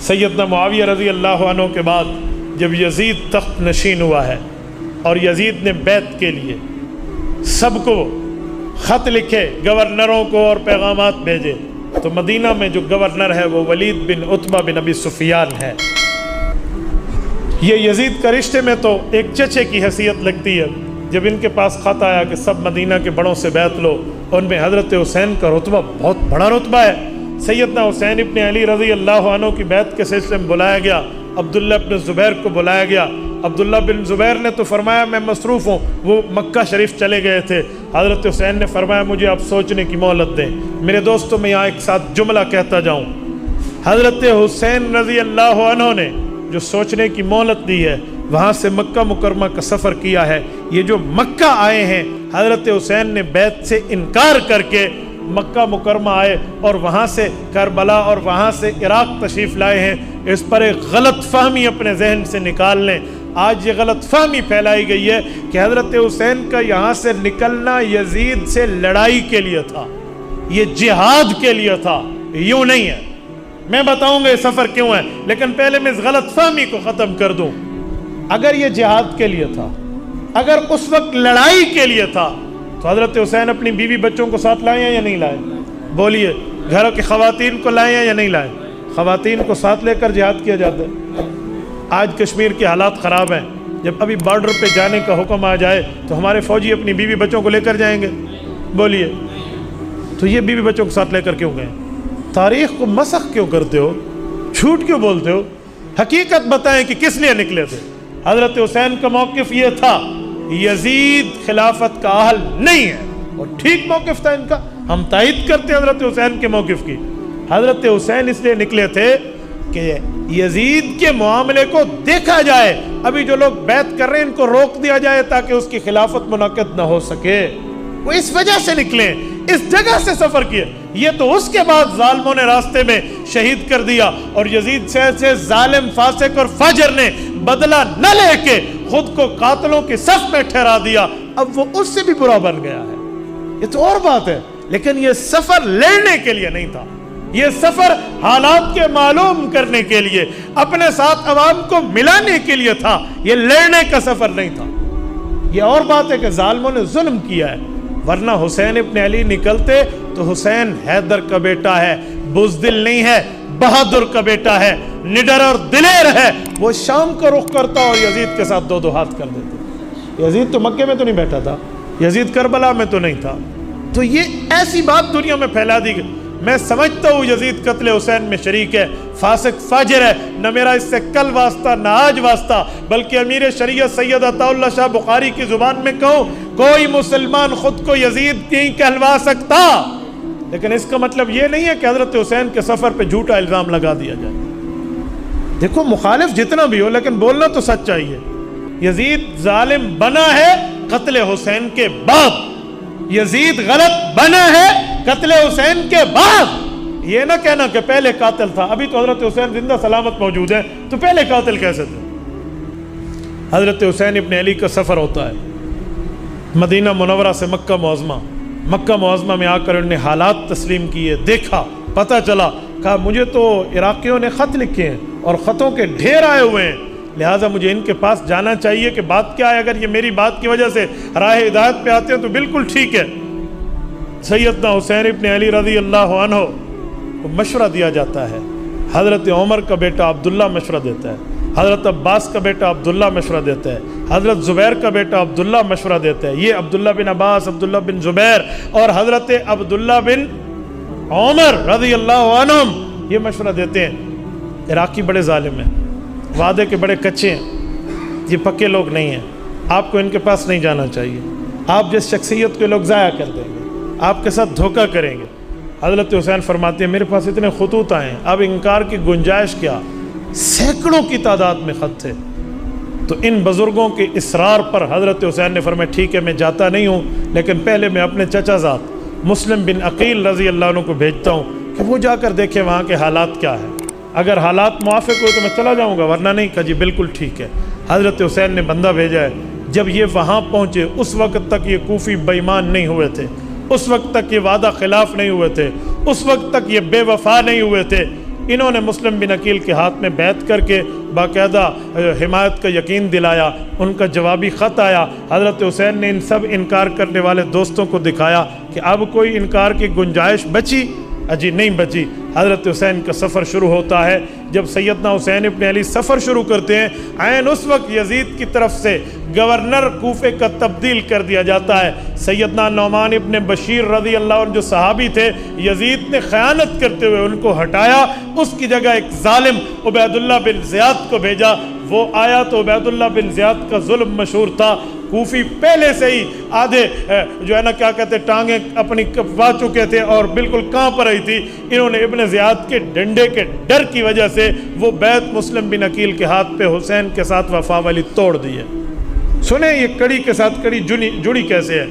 سیدنا معاویہ رضی اللہ عنہ کے بعد جب یزید تخت نشین ہوا ہے اور یزید نے بیعت کے لیے سب کو خط لکھے، گورنروں کو اور پیغامات بھیجے، تو مدینہ میں جو گورنر ہے وہ ولید بن عتبہ بن ابی سفیان ہے۔ یہ یزید کا رشتے میں تو ایک چچے کی حیثیت لگتی ہے۔ جب ان کے پاس خط آیا کہ سب مدینہ کے بڑوں سے بیعت لو، ان میں حضرت حسین کا رتبہ بہت بڑا رتبہ ہے۔ سیدنا حسین ابن علی رضی اللہ عنہ کی بیعت کے سلسلے میں بلایا گیا، عبداللہ بن زبیر کو بلایا گیا۔ عبداللہ بن زبیر نے تو فرمایا میں مصروف ہوں، وہ مکہ شریف چلے گئے تھے۔ حضرت حسین نے فرمایا مجھے آپ سوچنے کی مہلت دیں۔ میرے دوستوں میں یہاں ایک ساتھ جملہ کہتا جاؤں، حضرت حسین رضی اللہ عنہ نے جو سوچنے کی مہلت دی ہے، وہاں سے مکہ مکرمہ کا سفر کیا ہے۔ یہ جو مکہ آئے ہیں، حضرت حسین نے بیعت سے انکار کر کے مکہ مکرمہ آئے اور وہاں سے کربلا اور وہاں سے عراق تشریف لائے ہیں۔ اس پر ایک غلط فہمی اپنے ذہن سے نکال لیں۔ آج یہ غلط فہمی پھیلائی گئی ہے کہ حضرت حسین کا یہاں سے نکلنا یزید سے لڑائی کے لیے تھا، یہ جہاد کے لیے تھا، یوں نہیں ہے۔ میں بتاؤں گا یہ سفر کیوں ہے، لیکن پہلے میں اس غلط فہمی کو ختم کر دوں۔ اگر یہ جہاد کے لیے تھا، اگر اس وقت لڑائی کے لیے تھا، تو حضرت حسین اپنی بیوی بچوں کو ساتھ لائے ہیں یا نہیں لائے؟ بولیے، گھروں کی خواتین کو لائے ہیں یا نہیں لائے؟ خواتین کو ساتھ لے کر جہاد کیا جاتا ہے۔ آج کشمیر کے حالات خراب ہیں، جب ابھی بارڈر پہ جانے کا حکم آ جائے تو ہمارے فوجی اپنی بیوی بچوں کو لے کر جائیں گے؟ بولیے، تو یہ بیوی بچوں کو ساتھ لے کر کیوں گئے؟ تاریخ کو مسخ کیوں کرتے ہو؟ جھوٹ کیوں بولتے ہو؟ حقیقت بتائیں کہ کس لیے نکلے تھے۔ حضرت حسین کا موقف یہ تھا، یزید خلافت کا اہل نہیں ہے، اور ٹھیک موقف تھا ان کا، ہم تائید کرتے ہیں حضرت حسین کے موقف کی۔ حضرت حسین اس لیے نکلے تھے کہ یزید کے معاملے کو دیکھا جائے، ابھی جو لوگ بیعت کر رہے ہیں ان کو روک دیا جائے تاکہ اس کی خلافت منعقد نہ ہو سکے۔ وہ اس وجہ سے نکلے، اس جگہ سے سفر کیے۔ یہ تو اس کے بعد ظالموں نے راستے میں شہید کر دیا، اور یزید سے ظالم فاسق اور فاجر نے بدلہ نہ لے کے خود کو قاتلوں کی صف میں ٹھہرا دیا۔ اب وہ اس سے بھی برا بن گیا ہے، یہ تو اور بات ہے، لیکن یہ سفر لڑنے کے لیے نہیں تھا، یہ سفر حالات کے معلوم کرنے کے لیے، اپنے ساتھ عوام کو ملانے کے لیے تھا، یہ لڑنے کا سفر نہیں تھا۔ یہ اور بات ہے کہ ظالموں نے ظلم کیا ہے، ورنہ حسین ابن علی نکلتے تو حسین حیدر کا بیٹا ہے، بزدل نہیں ہے، بہادر کا بیٹا ہے، نڈر اور دلیر ہے۔ وہ شام کا رخ کرتا اور یزید کے ساتھ دو دو ہاتھ کر دیتے۔ یزید تو مکے میں تو نہیں بیٹھا تھا، یزید کربلا میں تو نہیں تھا، تو یہ ایسی بات دنیا میں پھیلا دی گئی۔ میں سمجھتا ہوں یزید قتل حسین میں شریک ہے، فاسق فاجر ہے، نہ میرا اس سے کل واسطہ نہ آج واسطہ، بلکہ امیر شریعت سید عطا اللہ شاہ بخاری کی زبان میں کہوں، کوئی مسلمان خود کو یزید نہیں کہلوا سکتا، لیکن اس کا مطلب یہ نہیں ہے کہ حضرت حسین کے سفر پہ جھوٹا الزام لگا دیا جائے۔ دیکھو، مخالف جتنا بھی ہو لیکن بولنا تو سچ چاہیے۔ یزید ظالم بنا ہے قتل حسین کے بعد، یزید غلط بنا ہے قتل حسین کے بعد۔ یہ نہ کہنا کہ پہلے قاتل تھا، ابھی تو حضرت حسین زندہ سلامت موجود ہے، تو پہلے قاتل کیسے تھے؟ حضرت حسین ابن علی کا سفر ہوتا ہے مدینہ منورہ سے مکہ معظمہ۔ مکہ معظمہ میں آ کر انہوں نے حالات تسلیم کیے، دیکھا، پتہ چلا، کہا مجھے تو عراقیوں نے خط لکھے ہیں اور خطوں کے ڈھیر آئے ہوئے ہیں، لہٰذا مجھے ان کے پاس جانا چاہیے کہ بات کیا ہے۔ اگر یہ میری بات کی وجہ سے راہ ہدایت پہ آتے ہیں تو بالکل ٹھیک ہے۔ سیدنا حسین ابن علی رضی اللہ عنہ کو مشورہ دیا جاتا ہے، حضرت عمر کا بیٹا عبداللہ مشورہ دیتا ہے، حضرت عباس کا بیٹا عبداللہ مشورہ دیتا ہے، حضرت زبیر کا بیٹا عبداللہ مشورہ دیتا ہے۔ یہ عبداللہ بن عباس، عبداللہ بن زبیر اور حضرت عبداللہ بن عمر رضی اللہ عنہم یہ مشورہ دیتے ہیں۔ عراقی بڑے ظالم ہیں، وعدے کے بڑے کچے ہیں، یہ پکے لوگ نہیں ہیں، آپ کو ان کے پاس نہیں جانا چاہیے، آپ جس شخصیت کو لوگ ضائع کر دیں گے، آپ کے ساتھ دھوکہ کریں گے۔ حضرت حسین فرماتے ہیں میرے پاس اتنے خطوط آئے ہیں، اب انکار کی گنجائش کیا؟ سینکڑوں کی تعداد میں خط تھے۔ تو ان بزرگوں کے اصرار پر حضرت حسین نے فرمایا ٹھیک ہے میں جاتا نہیں ہوں، لیکن پہلے میں اپنے چچا زاد مسلم بن عقیل رضی اللہ عنہ کو بھیجتا ہوں کہ وہ جا کر دیکھے وہاں کے حالات کیا ہیں، اگر حالات موافق ہوئے تو میں چلا جاؤں گا، ورنہ نہیں۔ کہا جی بالکل ٹھیک ہے۔ حضرت حسین نے بندہ بھیجا ہے۔ جب یہ وہاں پہنچے، اس وقت تک یہ کوفی بے ایمان نہیں ہوئے تھے، اس وقت تک یہ وعدہ خلاف نہیں ہوئے تھے، اس وقت تک یہ بے وفا نہیں ہوئے تھے۔ انہوں نے مسلم بن عقیل کے ہاتھ میں بیعت کر کے باقاعدہ حمایت کا یقین دلایا. ان کا جوابی خط آیا. حضرت حسین نے ان سب انکار کرنے والے دوستوں کو دکھایا کہ اب کوئی انکار کی گنجائش بچی؟ اجی نہیں بچی. حضرت حسین کا سفر شروع ہوتا ہے. جب سیدنا حسین ابن علی سفر شروع کرتے ہیں، عین اس وقت یزید کی طرف سے گورنر کوفے کا تبدیل کر دیا جاتا ہے. سیدنا نعمان ابن بشیر رضی اللہ عنہ جو صحابی تھے، یزید نے خیانت کرتے ہوئے ان کو ہٹایا. اس کی جگہ ایک ظالم عبید اللہ بن زیاد کو بھیجا. وہ آیا تو عبید اللہ بن زیاد کا ظلم مشہور تھا. کوفی پہلے سے ہی آدھے جو ہے نا کیا کہتے ٹانگیں اپنی کپوا چکے تھے اور بالکل کانپ رہی تھی. انہوں نے ابن زیاد کے ڈنڈے کے ڈر کی وجہ سے وہ بیعت مسلم بن عقیل کے ہاتھ پہ حسین کے ساتھ وفا والی توڑ دی ہے. سنیں یہ کڑی کے ساتھ کڑی جڑی کیسے ہے.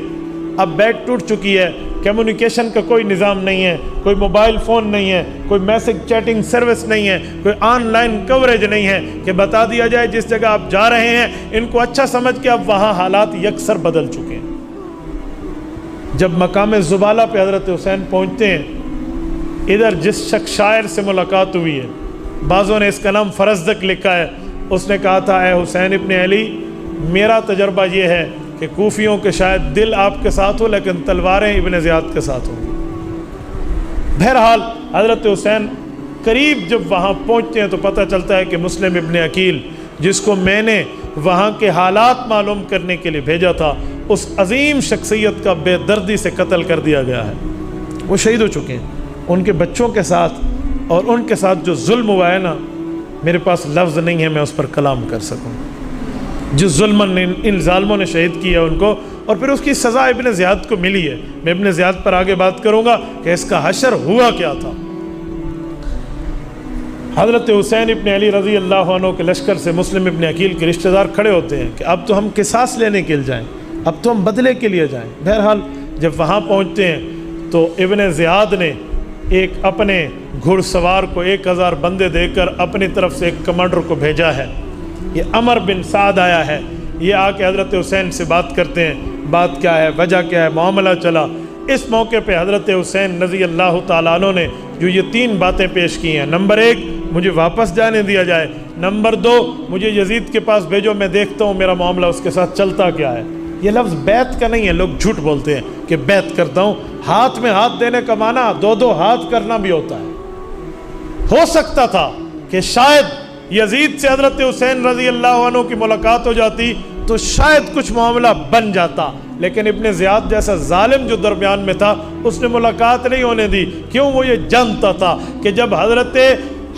اب بیعت ٹوٹ چکی ہے، کمیونیکیشن کا کوئی نظام نہیں ہے، کوئی موبائل فون نہیں ہے، کوئی میسج چیٹنگ سروس نہیں ہے، کوئی آن لائن کوریج نہیں ہے کہ بتا دیا جائے جس جگہ آپ جا رہے ہیں ان کو اچھا سمجھ کے اب وہاں حالات یکسر بدل چکے ہیں. جب مقام زبالہ پہ حضرت حسین پہنچتے ہیں، ادھر جس شخص شاعر سے ملاقات ہوئی ہے، بعضوں نے اس کا نام فرزدق لکھا ہے، اس نے کہا تھا اے حسین ابن علی، میرا تجربہ یہ ہے کہ کوفیوں کے شاید دل آپ کے ساتھ ہو لیکن تلواریں ابن زیاد کے ساتھ ہوں. بہرحال حضرت حسین قریب جب وہاں پہنچتے ہیں تو پتہ چلتا ہے کہ مسلم ابن عقیل، جس کو میں نے وہاں کے حالات معلوم کرنے کے لیے بھیجا تھا، اس عظیم شخصیت کا بے دردی سے قتل کر دیا گیا ہے. وہ شہید ہو چکے ہیں. ان کے بچوں کے ساتھ اور ان کے ساتھ جو ظلم ہوا ہے نا، میرے پاس لفظ نہیں ہے میں اس پر کلام کر سکوں. جس ظلم ان ظالموں نے شہید کیا ان کو، اور پھر اس کی سزا ابن زیاد کو ملی ہے. میں ابن زیاد پر آگے بات کروں گا کہ اس کا حشر ہوا کیا تھا. حضرت حسین ابن علی رضی اللہ عنہ کے لشکر سے مسلم ابن عقیل کے رشتہ دار کھڑے ہوتے ہیں کہ اب تو ہم قصاص لینے کے لیے جائیں، اب تو ہم بدلے کے لیے جائیں. بہرحال جب وہاں پہنچتے ہیں تو ابن زیاد نے ایک اپنے گھڑ سوار کو 1000 بندے دے کر اپنی طرف سے ایک کمانڈر کو بھیجا ہے. یہ عمر بن سعد آیا ہے. یہ آ کے حضرت حسین سے بات کرتے ہیں. بات کیا ہے، وجہ کیا ہے، معاملہ چلا. اس موقع پہ حضرت حسین رضی اللہ تعالیٰ عنہ نے جو یہ 3 باتیں پیش کی ہیں، نمبر 1 مجھے واپس جانے دیا جائے، نمبر 2 مجھے یزید کے پاس بھیجو، میں دیکھتا ہوں میرا معاملہ اس کے ساتھ چلتا کیا ہے. یہ لفظ بیعت کا نہیں ہے. لوگ جھوٹ بولتے ہیں کہ بیعت کرتا ہوں. ہاتھ میں ہاتھ دینے کا معنی 2 ہاتھ کرنا بھی ہوتا ہے. ہو سکتا تھا کہ شاید یزید سے حضرت حسین رضی اللہ عنہ کی ملاقات ہو جاتی تو شاید کچھ معاملہ بن جاتا، لیکن ابن زیاد جیسا ظالم جو درمیان میں تھا اس نے ملاقات نہیں ہونے دی. کیوں؟ وہ یہ جانتا تھا کہ جب حضرت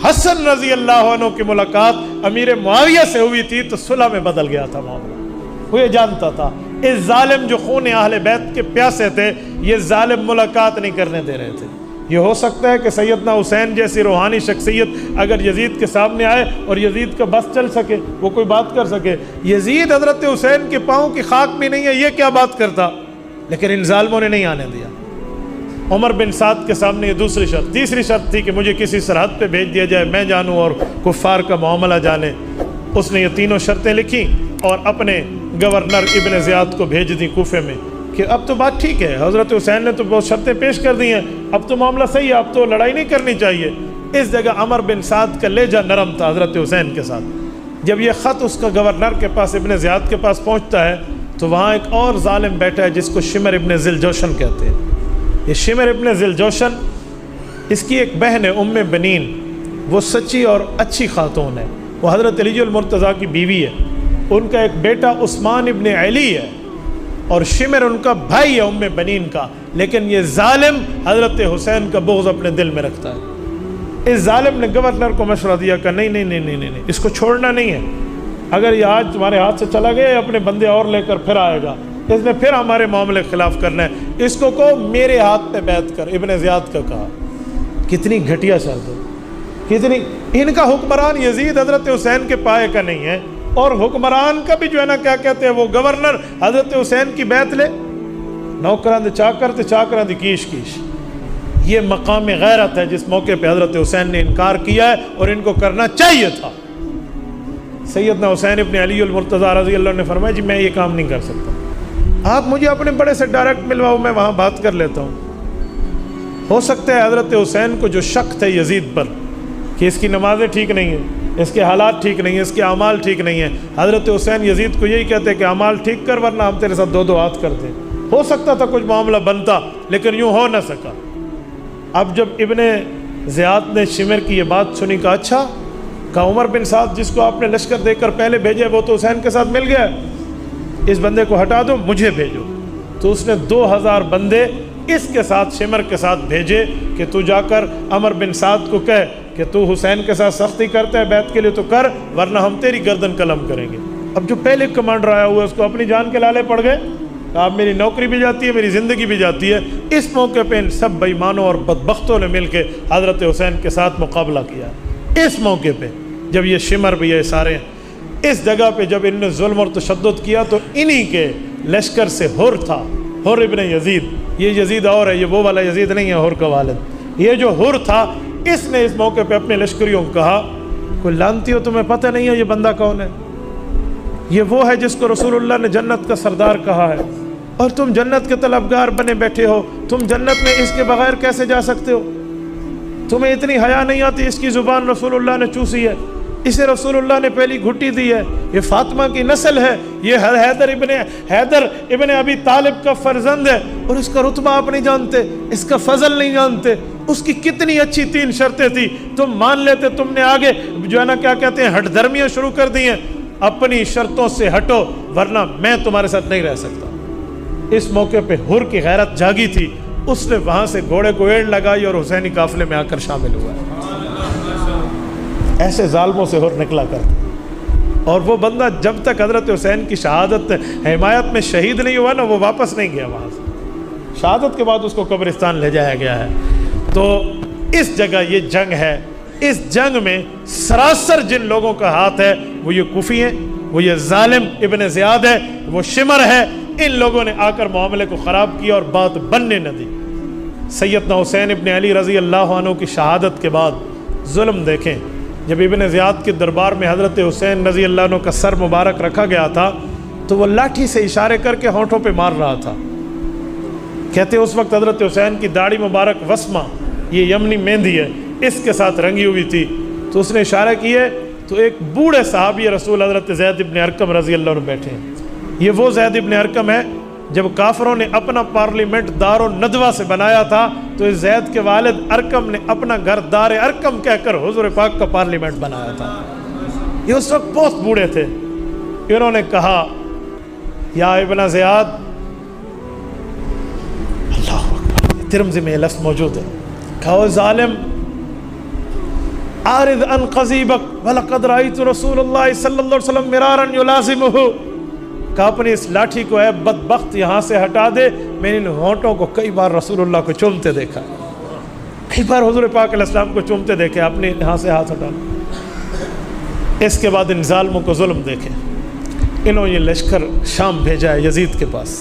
حسن رضی اللہ عنہ کی ملاقات امیر معاویہ سے ہوئی تھی تو صلح میں بدل گیا تھا معاملہ. وہ یہ جانتا تھا اس ظالم جو خون اہل بیت کے پیاسے تھے، یہ ظالم ملاقات نہیں کرنے دے رہے تھے. یہ ہو سکتا ہے کہ سیدنا حسین جیسی روحانی شخصیت اگر یزید کے سامنے آئے اور یزید کا بس چل سکے، وہ کوئی بات کر سکے. یزید حضرت حسین کے پاؤں کی خاک بھی نہیں ہے، یہ کیا بات کرتا؟ لیکن ان ظالموں نے نہیں آنے دیا. عمر بن سعد کے سامنے یہ دوسری شرط. تیسری شرط تھی کہ مجھے کسی سرحد پہ بھیج دیا جائے، میں جانوں اور کفار کا معاملہ جانے. اس نے یہ 3 شرطیں لکھی اور اپنے گورنر ابن زیاد کو بھیج دی کوفے میں کہ اب تو بات ٹھیک ہے، حضرت حسین نے تو بہت شرطیں پیش کر دی ہیں، اب تو معاملہ صحیح ہے، اب تو لڑائی نہیں کرنی چاہیے. اس جگہ عمر بن سعد کا لہجہ نرم تھا حضرت حسین کے ساتھ. جب یہ خط اس کا گورنر کے پاس ابن زیاد کے پاس پہنچتا ہے تو وہاں ایک اور ظالم بیٹھا ہے جس کو شمر ابن ذوالجوشن کہتے ہیں. یہ شمر ابن ذوالجوشن، اس کی ایک بہن ہے ام بنین. وہ سچی اور اچھی خاتون ہے، وہ حضرت علی المرتضیٰ کی بیوی ہے. ان کا ایک بیٹا عثمان ابن علی ہے اور شمر ان کا بھائی ہے ام بنین کا. لیکن یہ ظالم حضرت حسین کا بغض اپنے دل میں رکھتا ہے. اس ظالم نے گورنر کو مشورہ دیا کہ نہیں، اس کو چھوڑنا نہیں ہے. اگر یہ آج تمہارے ہاتھ سے چلا گیا، اپنے بندے اور لے کر پھر آئے گا، اس نے پھر ہمارے معاملے کے خلاف کرنا ہے. اس کو کہو میرے ہاتھ پہ بیعت کر. ابن زیاد کا کہا. کتنی گھٹیا شرط ہے، کتنی. ان کا حکمران یزید حضرت حسین کے پائے کا نہیں ہے، اور حکمران کا بھی جو ہے نا کیا کہتے ہیں وہ گورنر حضرت حسین کی بیعت لے. نوکراں دے چاکر تے چاکراں دی کیش کیش. یہ مقام غیرت ہے جس موقع پہ حضرت حسین نے انکار کیا ہے اور ان کو کرنا چاہیے تھا. سیدنا حسین ابن علی المرتضیٰ رضی اللہ عنہ نے فرمایا جی میں یہ کام نہیں کر سکتا، آپ مجھے اپنے بڑے سے ڈائریکٹ ملواؤ، میں وہاں بات کر لیتا ہوں. ہو سکتا ہے حضرت حسین کو جو شک تھے یزید پر کہ اس کی نمازیں ٹھیک نہیں ہیں، اس کے حالات ٹھیک نہیں ہیں، اس کے اعمال ٹھیک نہیں ہیں، حضرت حسین یزید کو یہی کہتے کہ اعمال ٹھیک کر ورنہ ہم تیرے ساتھ 2 ہاتھ کر دیں۔ ہو سکتا تھا کچھ معاملہ بنتا، لیکن یوں ہو نہ سکا۔ اب جب ابن زیاد نے شمر کی یہ بات سنی، کہا اچھا، کہا عمر بن سعد جس کو آپ نے لشکر دے کر پہلے بھیجے وہ تو حسین کے ساتھ مل گیا، اس بندے کو ہٹا دو، مجھے بھیجو۔ تو اس نے 2000 بندے اس کے ساتھ شمر کے ساتھ بھیجے کہ تو جا کر عمر بن سعد کو کہہ کہ تو حسین کے ساتھ سختی کرتا ہے بیعت کے لیے تو کر، ورنہ ہم تیری گردن قلم کریں گے۔ اب جو پہلے کمانڈر آیا ہوا ہے اس کو اپنی جان کے لالے پڑ گئے، اب میری نوکری بھی جاتی ہے، میری زندگی بھی جاتی ہے۔ اس موقع پہ ان سب بے ایمانوں اور بدبختوں نے مل کے حضرت حسین کے ساتھ مقابلہ کیا۔ اس موقع پہ جب یہ شمر بھی ہے سارے، اس جگہ پہ جب ان نے ظلم اور تشدد کیا تو انہی کے لشکر سے حر تھا، حر ابن یزید۔ یہ یزید اور ہے، یہ وہ والا یزید نہیں ہے حر کا والد۔ یہ جو حر تھا اس نے اس موقع پہ اپنے لشکریوں کو کہا، کوئی لانتی ہو تمہیں پتہ نہیں ہے یہ بندہ کون ہے؟ یہ وہ ہے جس کو رسول اللہ نے جنت کا سردار کہا ہے، اور تم جنت کے طلبگار بنے بیٹھے ہو، تم جنت میں اس کے بغیر کیسے جا سکتے ہو؟ تمہیں اتنی حیا نہیں آتی؟ اس کی زبان رسول اللہ نے چوسی ہے، اسے رسول اللہ نے پہلی گھٹی دی ہے، یہ فاطمہ کی نسل ہے، یہ حیدر ابن ابی طالب کا فرزند ہے، اور اس کا رتبہ آپ نہیں جانتے، اس کا فضل نہیں جانتے، اس کی کتنی اچھی 3 شرطیں تھی، تم مان لیتے، تم نے آگے جو ہے نا کیا کہتے ہیں ہٹ دھرمیاں شروع کر دی ہیں۔ اپنی شرطوں سے ہٹو ورنہ میں تمہارے ساتھ نہیں رہ سکتا۔ اس موقع پہ حر کی غیرت جاگی تھی، اس نے وہاں سے گھوڑے کو ایڑ لگائی اور حسینی قافلے میں آ کر شامل ہوا ہے۔ ایسے ظالموں سے حر نکلا کرتا، اور وہ بندہ جب تک حضرت حسین کی شہادت حمایت میں شہید نہیں ہوا نا وہ واپس نہیں گیا وہاں سے۔ شہادت کے بعد اس کو قبرستان لے جایا گیا ہے۔ تو اس جگہ یہ جنگ ہے، اس جنگ میں سراسر جن لوگوں کا ہاتھ ہے وہ یہ کوفی ہیں، وہ یہ ظالم ابن زیاد ہے، وہ شمر ہے۔ ان لوگوں نے آ کر معاملے کو خراب کیا اور بات بننے نہ دی۔ سیدنا حسین ابن علی رضی اللہ عنہ کی شہادت کے بعد ظلم دیکھیں، جب ابن زیاد کے دربار میں حضرت حسین رضی اللہ عنہ کا سر مبارک رکھا گیا تھا تو وہ لاٹھی سے اشارے کر کے ہونٹوں پہ مار رہا تھا۔ کہتے اس وقت حضرت حسین کی داڑھی مبارک وسمہ، یہ یمنی مہندی ہے، اس کے ساتھ رنگی ہوئی تھی، تو اس نے اشارہ کیے تو ایک بوڑھے صحابی رسول حضرت زید ابن ارقم رضی اللہ عنہ بیٹھے ہیں۔ یہ وہ زید ابن ارقم ہے جب کافروں نے اپنا پارلیمنٹ دار الندوہ سے بنایا تھا تو اس زید کے والد ارقم نے اپنا گھر دار ارقم کہہ کر حضور پاک کا پارلیمنٹ بنایا تھا۔ یہ اس وقت بہت بوڑھے تھے۔ انہوں نے کہا یا ابن زیاد، اللہ اکبر، ترمذی میں لفظ موجود ہے، کہا ظالم عارض ان قضیبک ولقد رأیت رسول اللہ صلی اللہ علیہ وسلم مرارا یلازمہ، کہا اپنی اس لاٹھی کو اے بدبخت یہاں سے ہٹا دے، میں ان ہونٹوں کو کئی بار رسول اللہ کو چومتے دیکھا، کئی بار حضور پاک علیہ السلام کو چومتے دیکھے، اپنے یہاں سے ہاتھ ہٹا۔ اس کے بعد ان ظالموں کو ظلم دیکھیں، انہوں نے یہ لشکر شام بھیجا ہے یزید کے پاس۔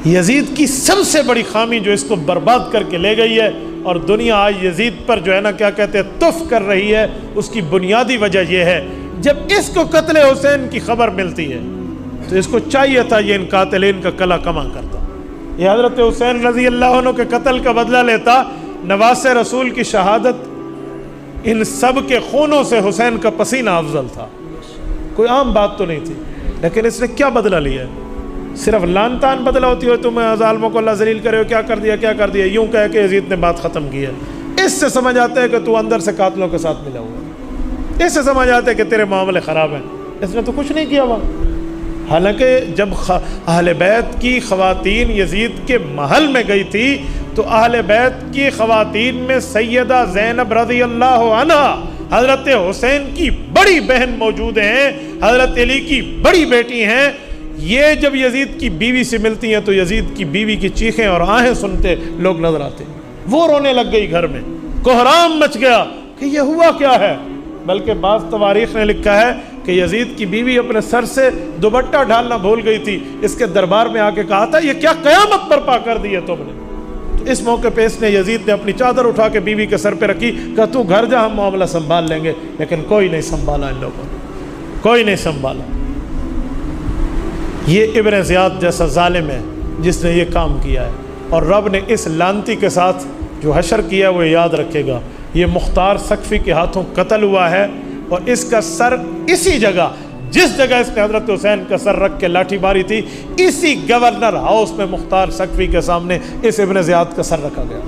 یزید کی سب سے بڑی خامی جو اس کو برباد کر کے لے گئی ہے اور دنیا آج یزید پر جو ہے نا کیا کہتے ہیں تف کر رہی ہے، اس کی بنیادی وجہ یہ ہے جب اس کو قتل حسین کی خبر ملتی ہے تو اس کو چاہیے تھا یہ ان قاتلین کا کلا کما کرتا، یہ حضرت حسین رضی اللہ عنہ کے قتل کا بدلہ لیتا، نواز رسول کی شہادت، ان سب کے خونوں سے حسین کا پسینہ افضل تھا، کوئی عام بات تو نہیں تھی۔ لیکن اس نے کیا بدلہ لیا ہے؟ صرف لان تان بدلہ ہوتی ہو تم ظالموں کو اللہ ذلیل کرے ہو، کیا کر دیا کیا کر دیا، یوں کہہ کے یزید نے بات ختم کی ہے۔ اس سے سمجھ آتا ہے کہ تو اندر سے قاتلوں کے ساتھ ملا ہوا ہے، اس سے سمجھ آتا ہے کہ تیرے معاملے خراب ہیں۔ اس نے تو کچھ نہیں کیا وہاں، حالانکہ جب اہل بیت کی خواتین یزید کے محل میں گئی تھی تو اہل بیت کی خواتین میں سیدہ زینب رضی اللہ عنہا حضرت حسین کی بڑی بہن موجود ہیں، حضرت علی کی بڑی بیٹی ہیں۔ یہ جب یزید کی بیوی سے ملتی ہیں تو یزید کی بیوی کی چیخیں اور آہیں سنتے لوگ نظر آتے، وہ رونے لگ گئی، گھر میں کوہرام مچ گیا کہ یہ ہوا کیا ہے۔ بلکہ بعض تواریخ نے لکھا ہے کہ یزید کی بیوی اپنے سر سے دوپٹہ ڈالنا بھول گئی تھی، اس کے دربار میں آ کے کہا تھا یہ کیا قیامت برپا کر دی ہے تم نے۔ تو اس موقع پہ اس نے یزید نے اپنی چادر اٹھا کے بیوی کے سر پہ رکھی، کہا تو گھر جا، ہم معاملہ سنبھال لیں گے۔ لیکن کوئی نہیں سنبھالا، ان لوگوں نے کوئی نہیں سنبھالا۔ یہ ابن زیاد جیسا ظالم ہے جس نے یہ کام کیا ہے، اور رب نے اس لانتی کے ساتھ جو حشر کیا وہ یاد رکھے گا۔ یہ مختار سقفی کے ہاتھوں قتل ہوا ہے، اور اس کا سر اسی جگہ، جس جگہ اس نے حضرت حسین کا سر رکھ کے لاٹھی ماری تھی، اسی گورنر ہاؤس میں مختار سقفی کے سامنے اس ابن زیاد کا سر رکھا گیا،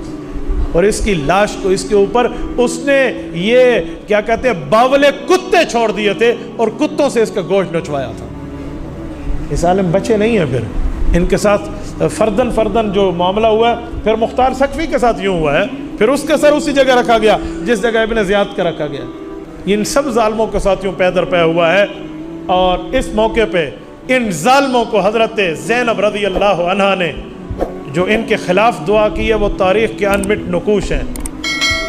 اور اس کی لاش کو اس کے اوپر اس نے یہ کیا کہتے ہیں باولے کتے چھوڑ دیے تھے، اور کتوں سے اس کا گوشت نچوایا تھا۔ اس عالم بچے نہیں ہیں، پھر ان کے ساتھ فردن جو معاملہ ہوا ہے، پھر مختار سقفی کے ساتھ یوں ہوا ہے، پھر اس کا سر اسی جگہ رکھا گیا جس جگہ ابن زیاد کا رکھا گیا۔ ان سب ظالموں کے ساتھ یوں پے در پے ہوا ہے، اور اس موقع پہ ان ظالموں کو حضرت زینب رضی اللہ عنہا نے جو ان کے خلاف دعا کی ہے وہ تاریخ کے انمٹ نقوش ہیں۔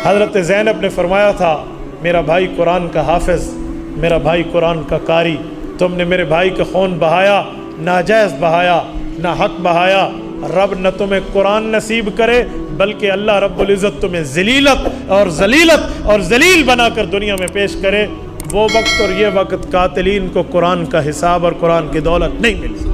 حضرت زینب نے فرمایا تھا، میرا بھائی قرآن کا حافظ، میرا بھائی قرآن کا قاری، تم نے میرے بھائی کا خون بہایا، ناجائز بہایا، نہ حق بہایا، رب نہ تمہیں قرآن نصیب کرے بلکہ اللہ رب العزت تمہیں ذلیلت اور ذلیل بنا کر دنیا میں پیش کرے۔ وہ وقت اور یہ وقت قاتلین کو قرآن کا حساب اور قرآن کی دولت نہیں ملی۔